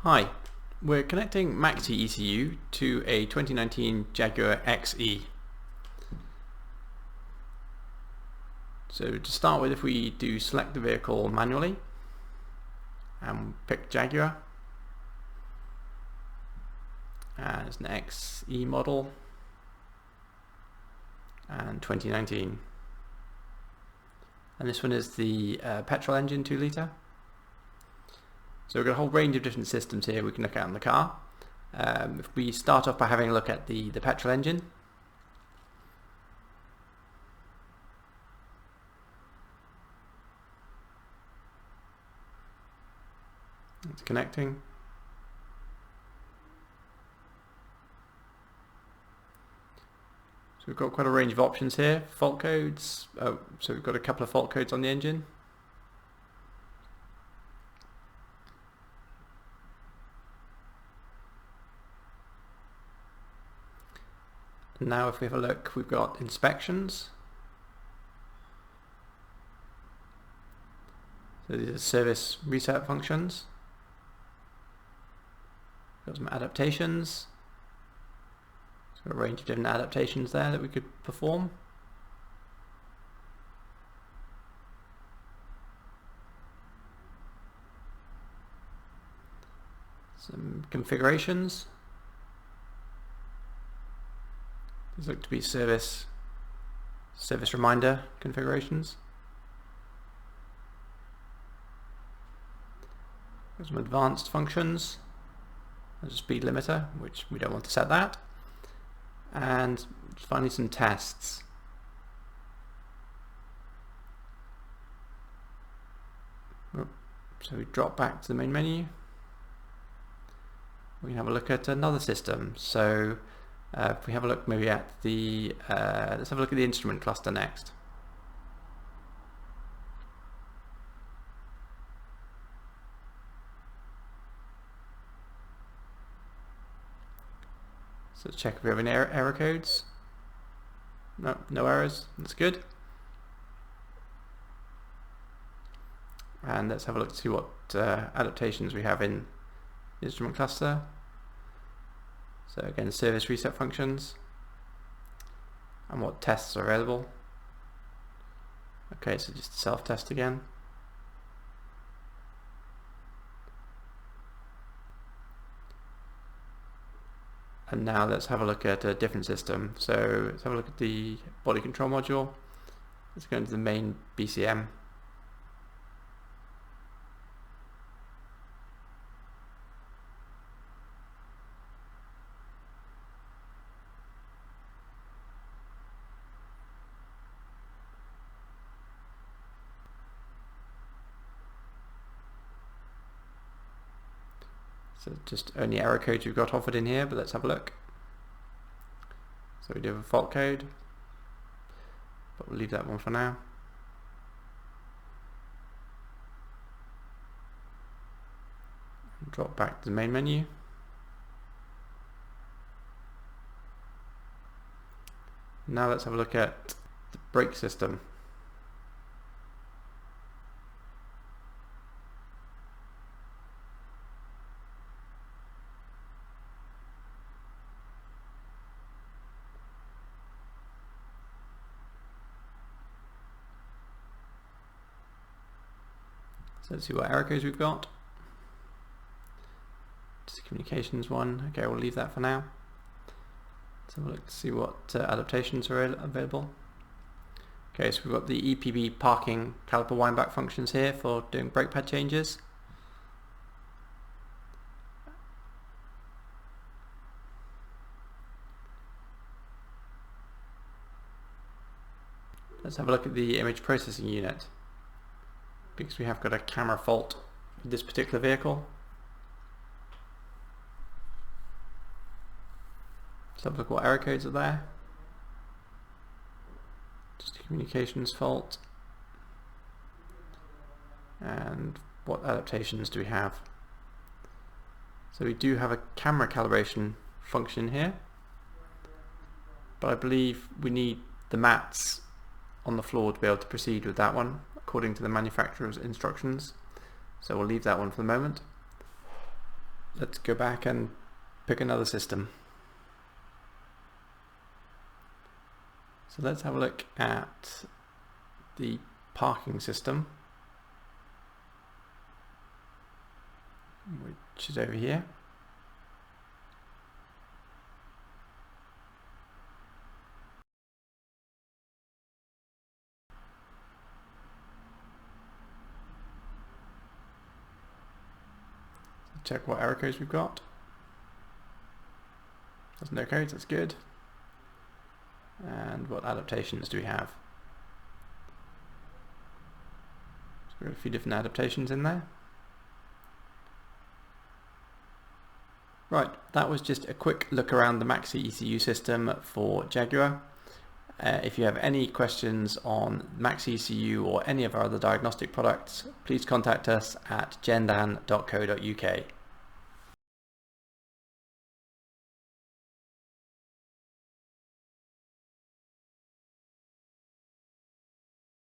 Hi, we're connecting MaxiECU to a 2019 Jaguar XE. So to start with, if we do select the vehicle manually and pick Jaguar, and it's an XE model and 2019, and this one is the petrol engine 2 litre. So we've got a whole range of different systems here we can look at in the car. If we start off by having a look at the petrol engine. It's connecting. So we've got quite a range of options here. Fault codes. So we've got a couple of fault codes on the engine. Now if we have a look, we've got inspections. So these are service reset functions. Got some adaptations. So a range of different adaptations there that we could perform. Some configurations. These look to be service reminder configurations. There's some advanced functions. There's a speed limiter, which we don't want to set that. And finally some tests. So we drop back to the main menu. We can have a look at another system. So if we have a look maybe at the, let's have a look at the instrument cluster next. So let's check if we have any error codes. No errors, that's good. And let's have a look to see what adaptations we have in the instrument cluster. So again, service reset functions and what tests are available. Okay, so just self-test again. And now let's have a look at a different system. So let's have a look at the body control module. Let's go into the main BCM. So just only error codes we've got offered in here, but let's have a look. So we do have a fault code, but we'll leave that one for now. And drop back to the main menu. Now let's have a look at the brake system. So let's see what error codes we've got. Just communications one. Okay, we'll leave that for now. Let's have a look to see what adaptations are available. Okay, so we've got the EPB parking caliper wind back functions here for doing brake pad changes. Let's have a look at the image processing unit, because we have got a camera fault with this particular vehicle. Let's have a look what error codes are there. Just a communications fault. And what adaptations do we have? So we do have a camera calibration function here, but I believe we need the mats on the floor to be able to proceed with that one according to the manufacturer's instructions. So we'll leave that one for the moment. let's go back and pick another system. So let's have a look at the parking system, which is over here. Check what error codes we've got. There's no codes, that's good. And what adaptations do we have? So we've got a few different adaptations in there. Right, that was just a quick look around the MaxiECU system for Jaguar. If you have any questions on MaxiECU or any of our other diagnostic products, please contact us at gendan.co.uk.